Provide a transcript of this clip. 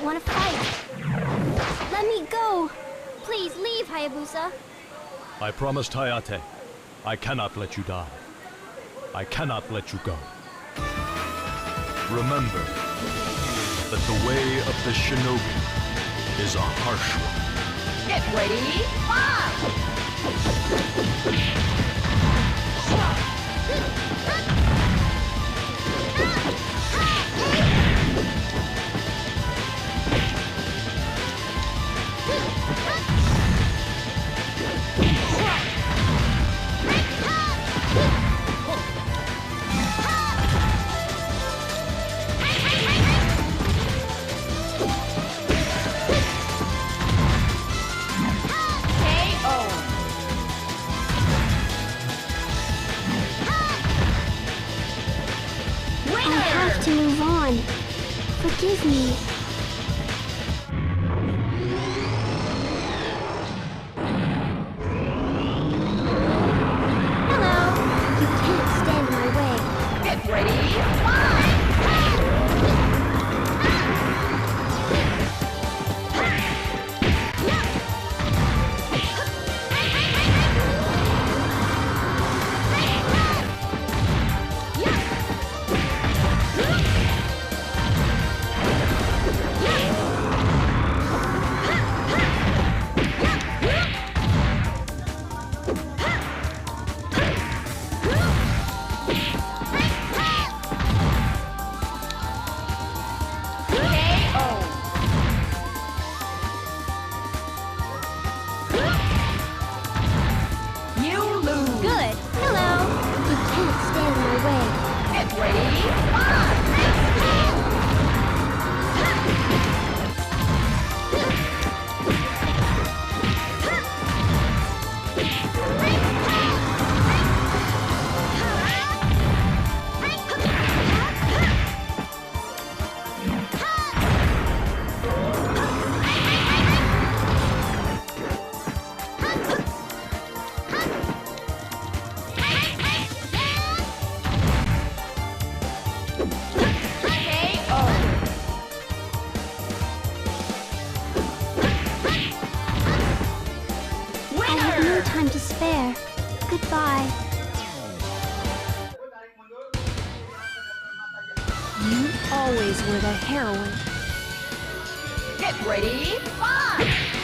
want to fight. Let me go. Please leave, Hayabusa. I promised Hayate. I cannot let you die. I cannot let you go. Remember that the way of the shinobi is a harsh one. Get ready, fight! To move on. Forgive me. Hello. You can't stand in my way. Get ready, fight! Time to spare. Goodbye. You always were the heroine. Get ready, fight!